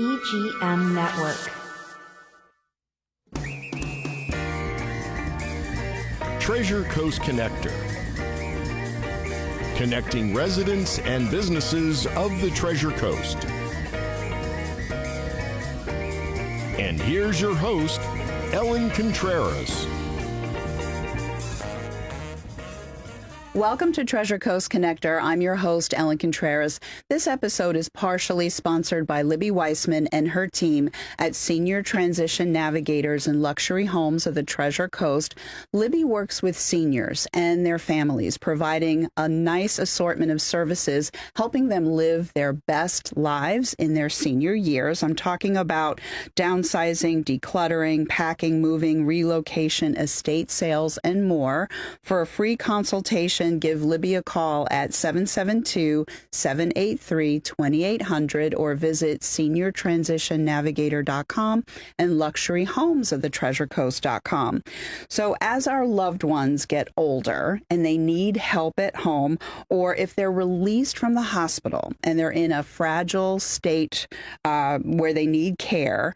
EGM Network. Treasure Coast Connector. Connecting residents and businesses of the Treasure Coast. And here's your host, Ellen Contreras. Welcome to Treasure Coast Connector. I'm your host, Ellen Contreras. This episode is partially sponsored by Libby Weissman and her team at Senior Transition Navigators and Luxury Homes of the Treasure Coast. Libby works with seniors and their families, providing a nice assortment of services, helping them live their best lives in their senior years. I'm talking about downsizing, decluttering, packing, moving, relocation, estate sales, and more. For a free consultation, give Libby a call at 772-783-2800 or visit seniortransitionnavigator.com and luxuryhomesofthetreasurecoast.com. So as our loved ones get older and they need help at home, or if they're released from the hospital and they're in a fragile state where they need care,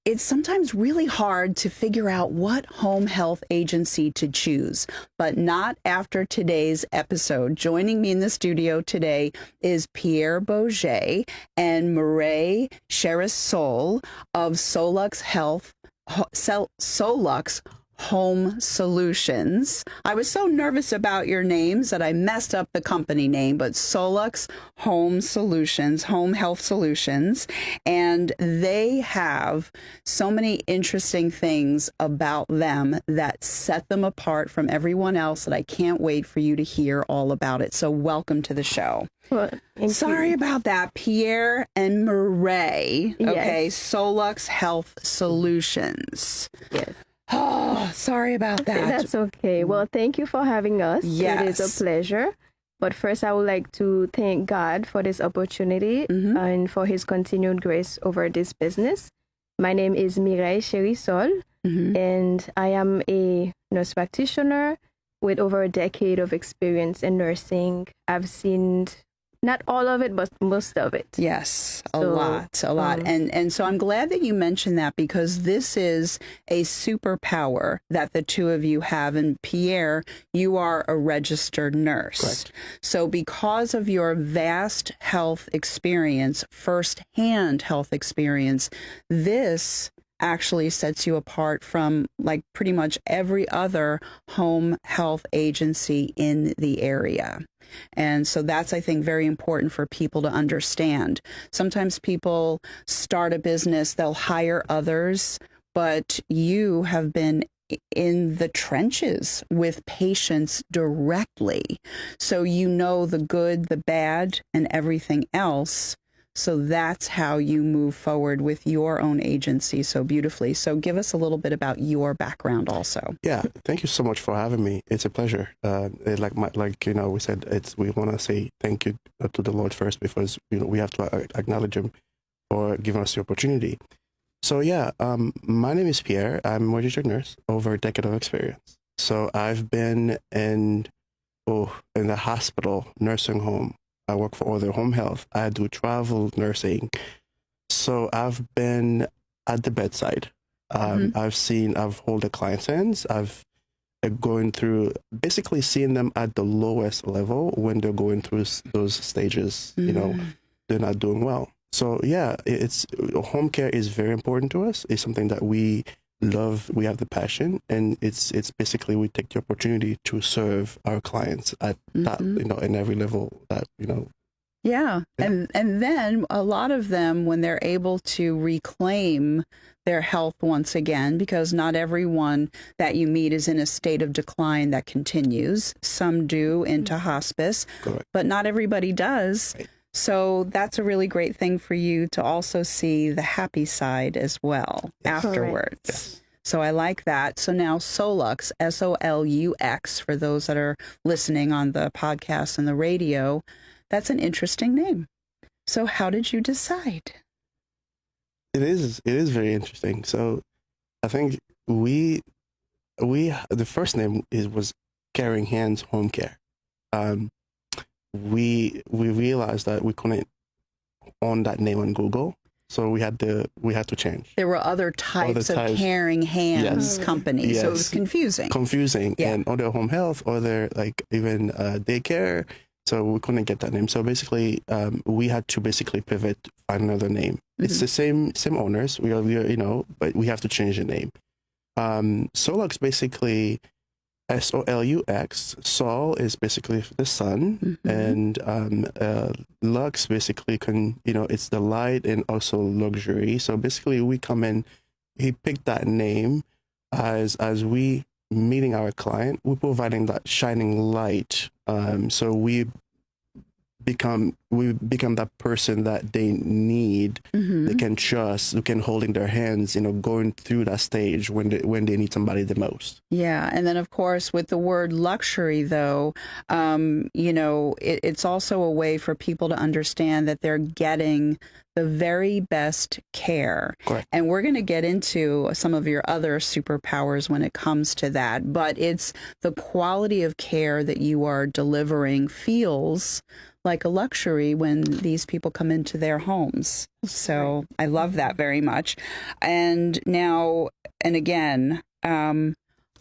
it's sometimes really hard to figure out what home health agency to choose, but not after today's episode. Joining me in the studio today is Pierre Beauge and Mireille Cherisol of Solux Health Solux Home Solutions. I was so nervous about your names that I messed up the company name, but Solux Home Solutions, Home Health Solutions, and they have so many interesting things about them that set them apart from everyone else that I can't wait for you to hear all about it. So welcome to the show. Well, Sorry about that, Pierre and Mireille. Okay, Yes. Solux Health Solutions. Yes. Oh, sorry about that. That's okay. Well, thank you for having us. Yes. It is a pleasure. But first, I would like to thank God for this opportunity and for his continued grace over this business. My name is Mireille Cherisol, and I am a nurse practitioner with over a decade of experience in nursing. I've seen not all of it, but most of it. Yes, a lot. And so I'm glad that you mentioned that, because this is a superpower that the two of you have. And Pierre, you are a registered nurse. Correct. So because of your vast health experience, firsthand health experience, this actually sets you apart from like pretty much every other home health agency in the area. And so that's, I think, very important for people to understand. Sometimes people start a business, they'll hire others, but you have been in the trenches with patients directly. So you know the good, the bad, and everything else. So that's how you move forward with your own agency so beautifully. So give us a little bit about your background also. Yeah, thank you so much for having me. It's a pleasure. We said, we want to say thank you to the Lord first, because we have to acknowledge Him for giving us the opportunity. So yeah, my name is Pierre. I'm a registered nurse, over a decade of experience. So I've been in the hospital, nursing home. I work for other home health. I do travel nursing. So I've been at the bedside. I've held the client's hands. I've going through, basically seeing them at the lowest level when they're going through those stages, they're not doing well. So yeah, home care is very important to us. It's something that we love. We have the passion, and it's basically we take the opportunity to serve our clients at that, in every level that, Yeah. And then a lot of them, when they're able to reclaim their health once again, because not everyone that you meet is in a state of decline that continues. Some do into hospice, Correct. but not everybody does. Right. So that's a really great thing for you to also see the happy side as well afterwards. Yes. So I like that. So now Solux, Solux, for those that are listening on the podcast and the radio, that's an interesting name. So how did you decide? It is very interesting. So I think the first name was Caring Hands Home Care. We realized that we couldn't own that name on Google. So we had to change. There were other types of caring hands companies, so it was confusing. And other home health, other like even daycare. So we couldn't get that name. So basically, we had to basically pivot, find another name. It's the same owners. We are, but we have to change the name. Solux basically, SOLUX. Sol is basically the sun, and Lux basically it's the light and also luxury. So basically, we come in. He picked that name as we meeting our client. We're providing that shining light. So we become that person that they need, they can trust, who can hold in their hands, going through that stage when they need somebody the most. Yeah. And then of course with the word luxury though, it's also a way for people to understand that they're getting the very best care. Correct. And we're going to get into some of your other superpowers when it comes to that, but it's the quality of care that you are delivering feels like a luxury when these people come into their homes. So I love that very much. And now, and again, a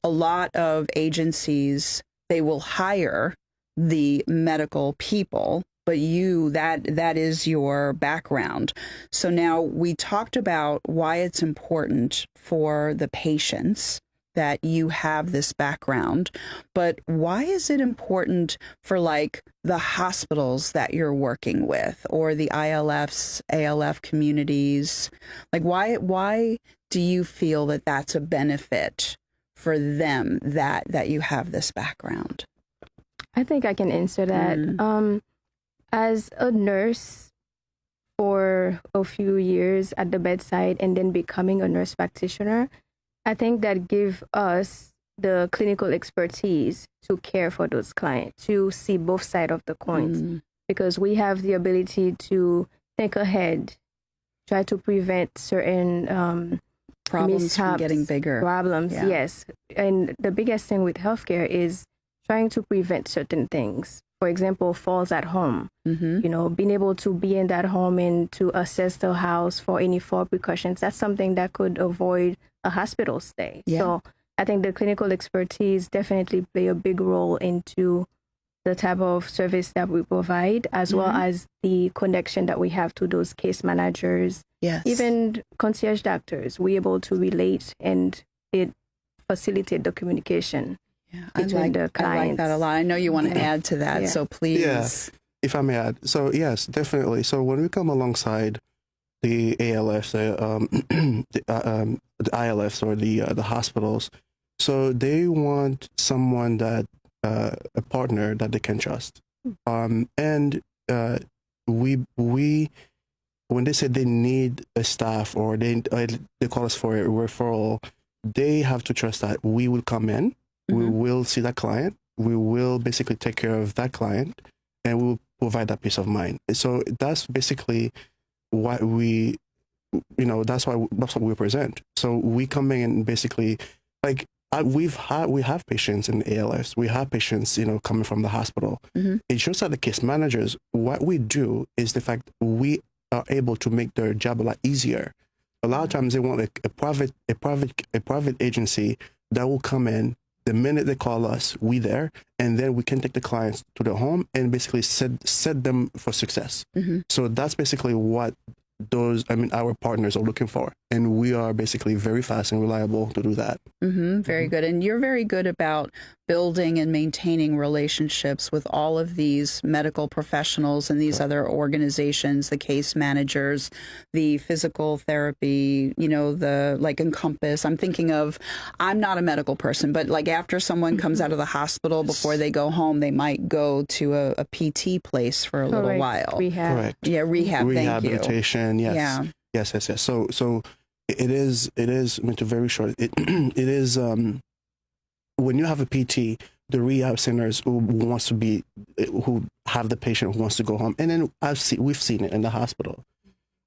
lot of agencies, they will hire the medical people, but that is your background. So now we talked about why it's important for the patients that you have this background, but why is it important for like the hospitals that you're working with or the ILFs, ALF communities? Like why do you feel that that's a benefit for them that you have this background? I think I can answer that. As a nurse for a few years at the bedside and then becoming a nurse practitioner, I think that give us the clinical expertise to care for those clients, to see both sides of the coins, because we have the ability to think ahead, try to prevent certain problems mishaps, from getting bigger. Problems, yes. And the biggest thing with healthcare is trying to prevent certain things. For example, falls at home, being able to be in that home and to assess the house for any fall precautions. That's something that could avoid a hospital stay. Yeah. So I think the clinical expertise definitely play a big role into the type of service that we provide, as well as the connection that we have to those case managers, even concierge doctors. We're able to relate and it facilitate the communication. Between the clients. I like that a lot. I know you want to add to that, so please. Yeah, if I may add. So yes, definitely. So when we come alongside the ALFs, the ILFs or the hospitals, so they want someone that a partner that they can trust. And we when they say they need a staff or they call us for a referral, they have to trust that we will come in. We will see that client. We will basically take care of that client, and we will provide that peace of mind. So that's basically what that's what we present. So we come in and basically, like we have patients in ALFs. We have patients, coming from the hospital. It's just that the case managers, what we do is the fact we are able to make their job a lot easier. A lot of times they want a private agency that will come in. The minute they call us, we there, and then we can take the clients to their home and basically set them for success. So that's basically what our partners are looking for. And we are basically very fast and reliable to do that. Very good. And you're very good about building and maintaining relationships with all of these medical professionals and these other organizations, the case managers, the physical therapy, the like Encompass. I'm thinking of, I'm not a medical person, but like after someone comes out of the hospital, before they go home, they might go to a PT place for a little while. Rehab. Correct. Yeah, rehab. Rehabilitation. Yes. Yeah. Yes. So it is. I mean, to very short. It is. When you have a PT, the rehab centers who have the patient who wants to go home, and then we've seen it in the hospital.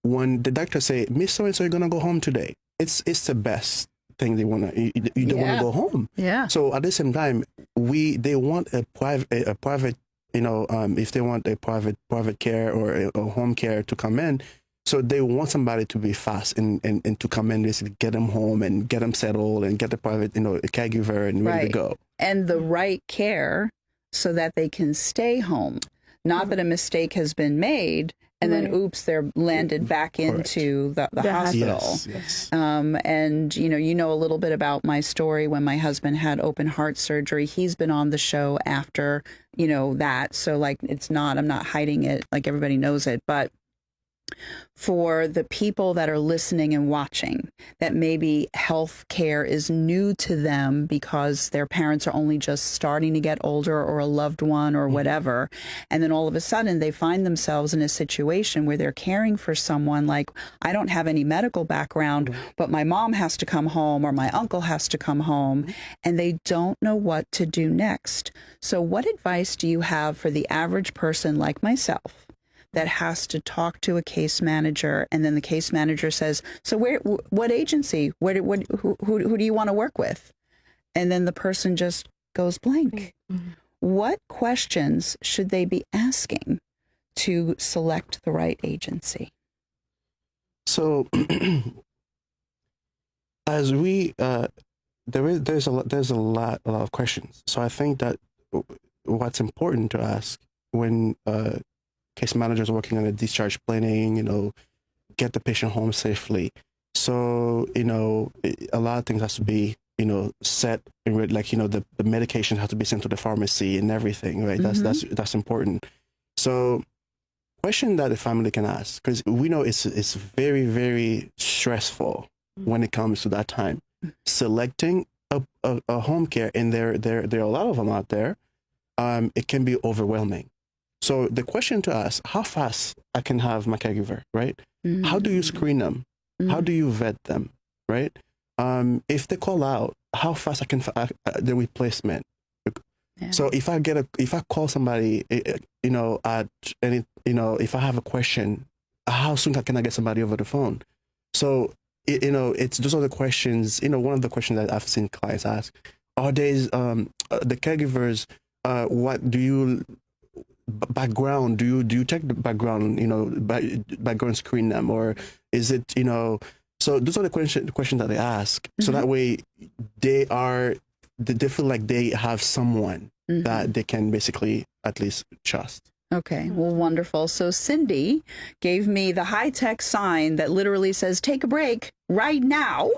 When the doctor say, "Miss So and So, you're gonna go home today," it's the best thing they want to. You don't want to go home. Yeah. So at the same time, they want a private. If they want a private care or a home care to come in. So they want somebody to be fast and to come in and get them home and get them settled and get the private, a caregiver and ready to go. And the right care so that they can stay home. Not that a mistake has been made and then, oops, they're landed back into the hospital. Yes. And, you know a little bit about my story when my husband had open heart surgery. He's been on the show after, that. So, like, I'm not hiding it. Like, everybody knows it. But for the people that are listening and watching, that maybe health care is new to them because their parents are only just starting to get older, or a loved one or whatever, and then all of a sudden they find themselves in a situation where they're caring for someone like, I don't have any medical background, but my mom has to come home or my uncle has to come home, and they don't know what to do next. So what advice do you have for the average person like myself that has to talk to a case manager, and then the case manager says, so what agency, who do you want to work with? And then the person just goes blank. Mm-hmm. What questions should they be asking to select the right agency? So as we, there's a lot of questions. So I think that what's important to ask when case managers working on a discharge planning, get the patient home safely. So, a lot of things has to be, set, like, the medication has to be sent to the pharmacy and everything, right? Mm-hmm. That's important. So question that the family can ask, because we know it's very, very stressful when it comes to that time. Selecting a home care, and there are a lot of them out there, it can be overwhelming. So the question to ask, how fast I can have my caregiver, right? Mm-hmm. How do you screen them? Mm-hmm. How do you vet them, right? If they call out, how fast I can the replacement. Yeah. So if I call somebody, at any, if I have a question, how soon can I get somebody over the phone? So it's those are the questions. One of the questions that I've seen clients ask are the caregivers. What do you background? Do you check the background? Background screen them, or is it So those are the questions that they ask. Mm-hmm. So that way they feel like they have someone mm-hmm. that they can basically at least trust. Okay, well, wonderful. So Cindy gave me the high-tech sign that literally says, take a break right now.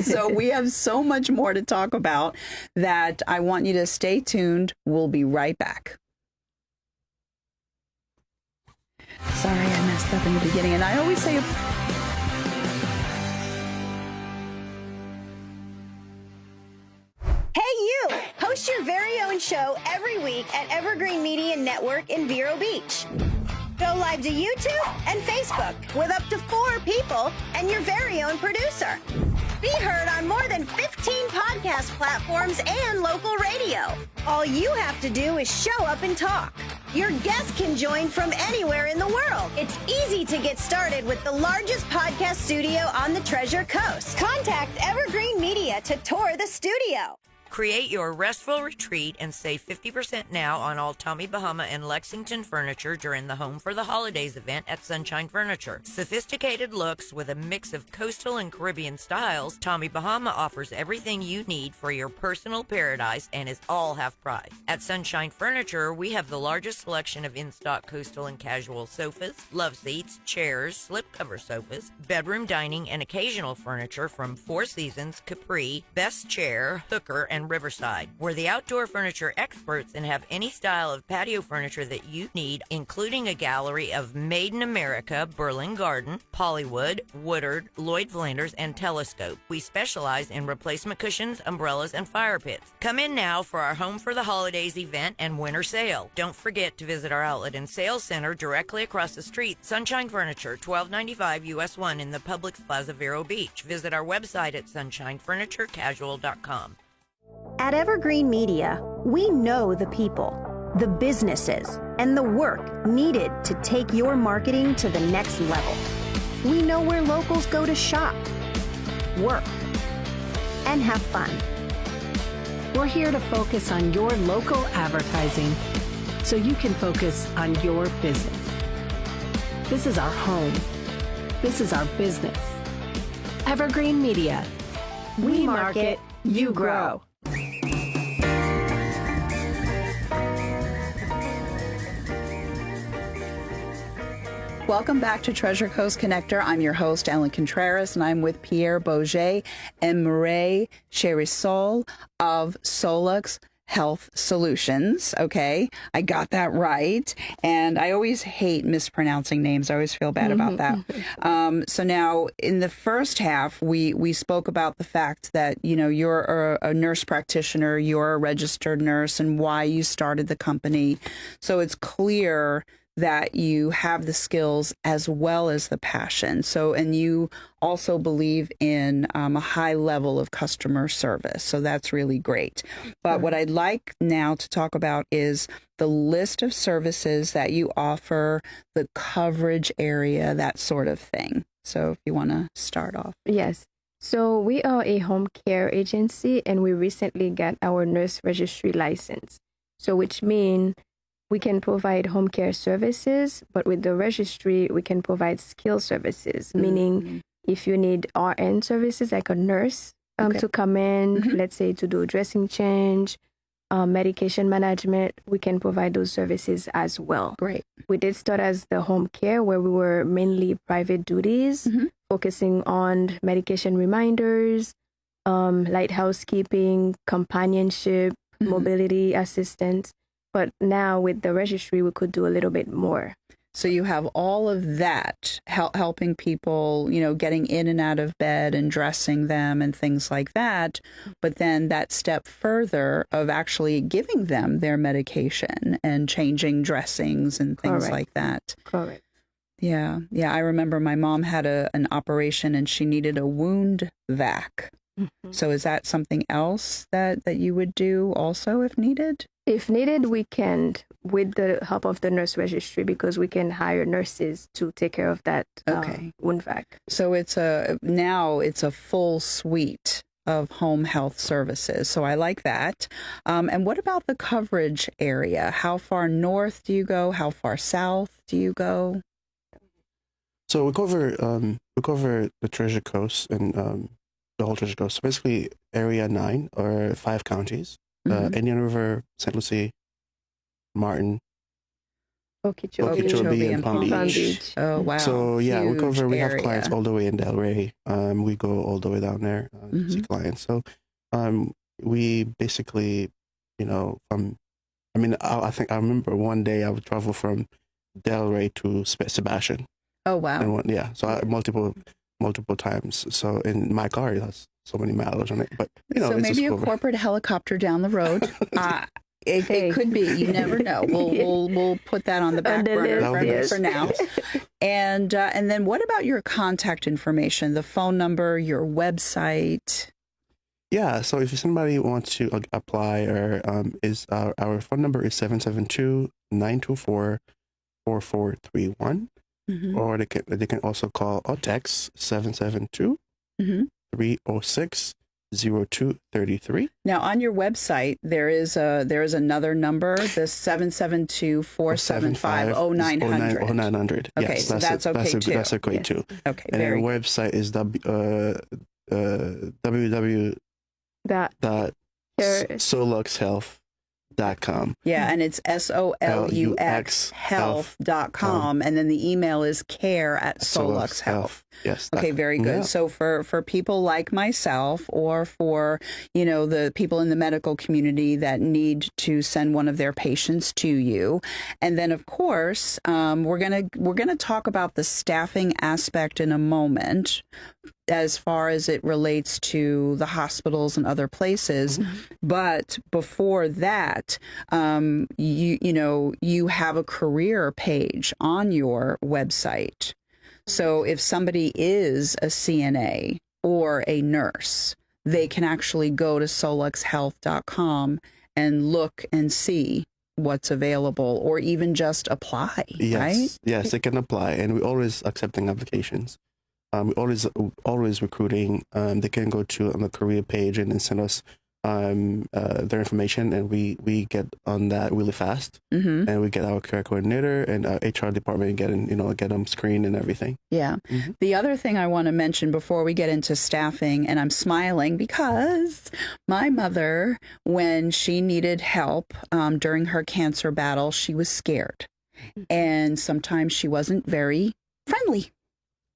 So we have so much more to talk about that I want you to stay tuned. We'll be right back. Sorry, I messed up in the beginning. And I always say... Hey, you! Host your very own show every week at Evergreen Media Network in Vero Beach. Go live to YouTube and Facebook with up to 4 people and your very own producer. Be heard on more than 15 podcast platforms and local radio. All you have to do is show up and talk. Your guests can join from anywhere in the world. It's easy to get started with the largest podcast studio on the Treasure Coast. Contact Evergreen Media to tour the studio. Create your restful retreat and save 50% now on all Tommy Bahama and Lexington furniture during the Home for the Holidays event at Sunshine Furniture. Sophisticated looks with a mix of coastal and Caribbean styles, Tommy Bahama offers everything you need for your personal paradise and is all half price. At Sunshine Furniture, we have the largest selection of in-stock coastal and casual sofas, love seats, chairs, slipcover sofas, bedroom dining, and occasional furniture from Four Seasons, Capri, Best Chair, Hooker, and Riverside. We're the outdoor furniture experts and have any style of patio furniture that you need, including a gallery of Made in America, Berlin Garden, Pollywood, Woodard, Lloyd Flanders, and Telescope. We specialize in replacement cushions, umbrellas, and fire pits. Come in now for our Home for the Holidays event and winter sale. Don't forget to visit our outlet and sales center directly across the street, Sunshine Furniture, 1295 US 1 in the Publix Plaza, Vero Beach. Visit our website at sunshinefurniturecasual.com. At Evergreen Media, we know the people, the businesses, and the work needed to take your marketing to the next level. We know where locals go to shop, work, and have fun. We're here to focus on your local advertising so you can focus on your business. This is our home, This is our business. Evergreen Media. We market, you grow. Welcome back to Treasure Coast Connector. I'm your host, Ellen Contreras, and I'm with Pierre Beauge and Mireille Cherisol of Solux Health Solutions. Okay, I got that right. And I always hate mispronouncing names. I always feel bad about that. So now in the first half, we spoke about the fact that, you know, you're a nurse practitioner, you're a registered nurse, and why you started the company. So it's clear that you have the skills as well as the passion. So, and you also believe in a high level of customer service. So that's really great. But what I'd like now to talk about is the list of services that you offer, the coverage area, that sort of thing. So if you want to start off. Yes. So we are a home care agency, and we recently got our nurse registry license. So which means we can provide home care services, but with the registry, we can provide skill services, meaning if you need RN services, like a nurse to come in, let's say to do dressing change, medication management, we can provide those services as well. Great. We did start as the home care, where we were mainly private duties, focusing on medication reminders, light housekeeping, companionship, mobility assistance. But now with the registry, we could do a little bit more. So you have all of that helping people, you know, getting in and out of bed and dressing them and things like that. But then that step further of actually giving them their medication and changing dressings and things like that. Correct. Yeah. Yeah. I remember my mom had an operation and she needed a wound vac. So is that something else that you would do also if needed? If needed, we can, with the help of the nurse registry, because we can hire nurses to take care of that wound vac. So now it's a full suite of home health services. So I like that. And what about the coverage area? How far north do you go? How far south do you go? So we cover the Treasure Coast and the whole Treasure Coast. So basically, Area 9 or 5 counties. Indian River, St. Lucie, Martin, Okeechobee, and Palm Beach. Oh, wow. So, yeah, we have area. clients all the way in Delray. We go all the way down there to see clients. So, we basically, you know, I think I remember one day I would travel from Delray to Sebastian. Oh, wow. And so multiple times. So, in my car, it has so many miles on it, but you know, so maybe a corporate helicopter down the road. It could be. You never know. We'll put that on the back burner for now. And then what about your contact information? The phone number, your website. Yeah. So if somebody wants to apply, or our phone number is 772-924-4431, or they can also call or text 772. 306-0233. Now on your website there is another number, the 772-475-0900. 0900. Okay, yes, so that's okay too. That's okay too. Okay, and very our website is www.soluxhealth.com. Yeah, and it's SOLUX health.com, and then the email is care@Solux Health. Yes. Okay, very good. Yeah. So for people like myself, or for, you know, the people in the medical community that need to send one of their patients to you, and then of course we're gonna talk about the staffing aspect in a moment, as far as it relates to the hospitals and other places. But before that, you have a career page on your website. So if somebody is a CNA or a nurse, they can actually go to soluxhealth.com and look and see what's available, or even just apply, right? Yes, they can apply, and we're always accepting applications. We're always recruiting. They can go to on the career page and then send us their information, and we get on that really fast, and we get our care coordinator and our HR department get them screened and everything. Yeah. The other thing I want to mention before we get into staffing, and I'm smiling because my mother, when she needed help during her cancer battle, she was scared, and sometimes she wasn't very friendly.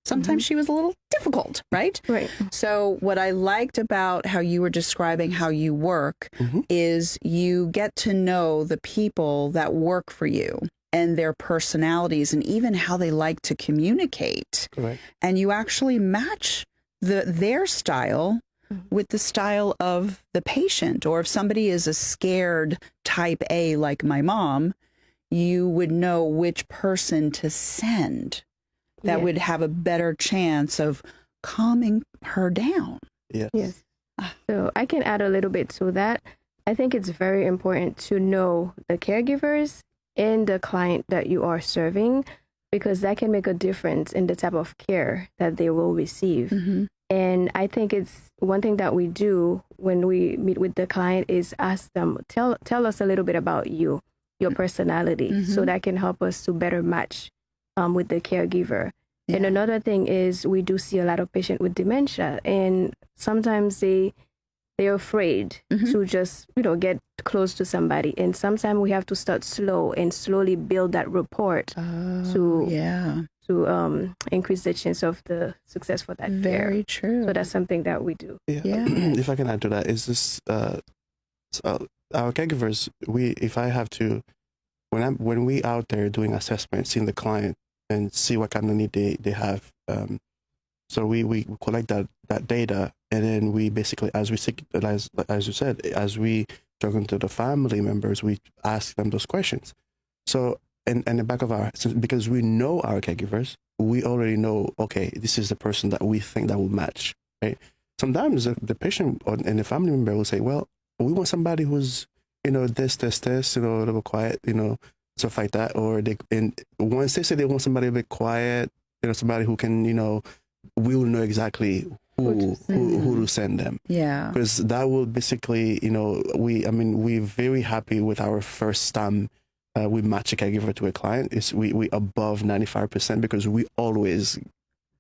Sometimes she was a little difficult, right? Right. So what I liked about how you were describing how you work is you get to know the people that work for you and their personalities and even how they like to communicate. Correct. And you actually match their style with the style of the patient. Or if somebody is a scared type A like my mom, you would know which person to send that would have a better chance of calming her down. Yes. So I can add a little bit to that. I think it's very important to know the caregivers and the client that you are serving, because that can make a difference in the type of care that they will receive. And I think it's one thing that we do when we meet with the client is ask them, tell us a little bit about you, your personality, so that can help us to better match with the caregiver. Yeah. And another thing is we do see a lot of patients with dementia, and sometimes they're afraid to just, get close to somebody. And sometimes we have to start slow and slowly build that rapport to increase the chance of the success for that care. Very true. So that's something that we do. Yeah. If I can add to that, is this our caregivers, when we out there doing assessment, seeing the client and see what kind of need they have. So we collect that data, and then we basically, as you said, as we talking to the family members, we ask them those questions. So in the back of because we know our caregivers, we already know, okay, this is the person that we think that will match, right? Sometimes the patient and the family member will say, well, we want somebody who's, this, a little quiet, stuff like that. Or once they say they want somebody a bit quiet, somebody who can, we will know exactly who to send them. Yeah. Because that will basically, we're very happy with our first time we match a caregiver to a client. We above 95% because we always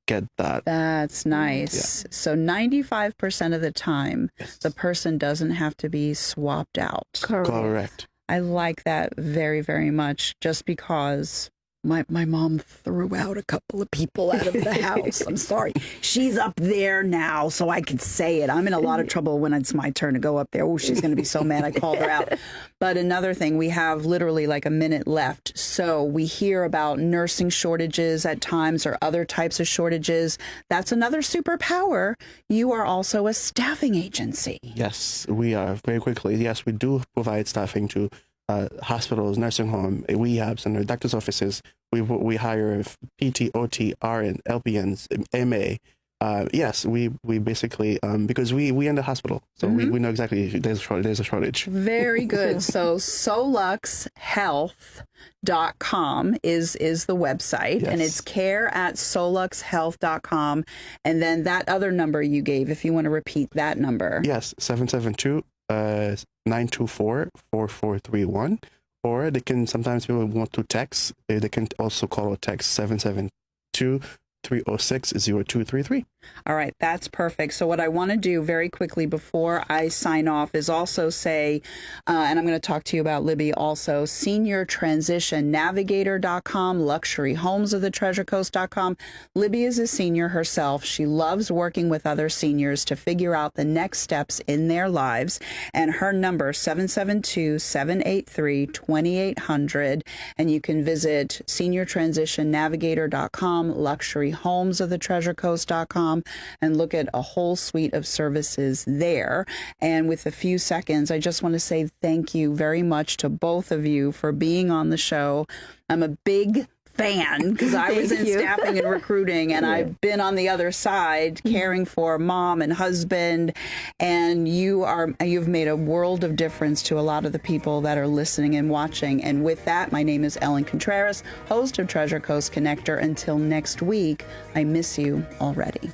get that. That's nice. Yeah. So 95% of the time, the person doesn't have to be swapped out. Correct. I like that very, very much, just because my mom threw out a couple of people out of the house. I'm sorry. She's up there now, so I can say it. I'm in a lot of trouble when it's my turn to go up there. Oh, she's going to be so mad I called her out. But another thing, we have literally like a minute left. So we hear about nursing shortages at times or other types of shortages. That's another superpower. You are also a staffing agency. Yes, we are. Very quickly. Yes, we do provide staffing to hospitals, nursing home, rehabs, and their doctor's offices. We hire PT, OT, RN, LPNs, MA. Yes, we basically, because we in the hospital, so we know exactly there's a shortage. Very good. So soluxhealth.com is the website, and it's care@soluxhealth.com. And then that other number you gave, if you want to repeat that number. Yes, 772-924-4431, or they can, sometimes people want to text, they can also call or text 772-306-0233. All right, that's perfect. So what I want to do very quickly before I sign off is also say, and I'm going to talk to you about Libby also, seniortransitionnavigator.com, luxuryhomesofthetreasurecoast.com. Libby is a senior herself. She loves working with other seniors to figure out the next steps in their lives. And her number, 772-783-2800. And you can visit seniortransitionnavigator.com, luxuryhomesofthetreasurecoast.com, and look at a whole suite of services there. And with a few seconds, I just want to say thank you very much to both of you for being on the show. I'm a big fan because I was in staffing and recruiting, and I've been on the other side caring for mom and husband, and you've made a world of difference to a lot of the people that are listening and watching. And with that, my name is Ellen Contreras, host of Treasure Coast Connector. Until next week, I miss you already.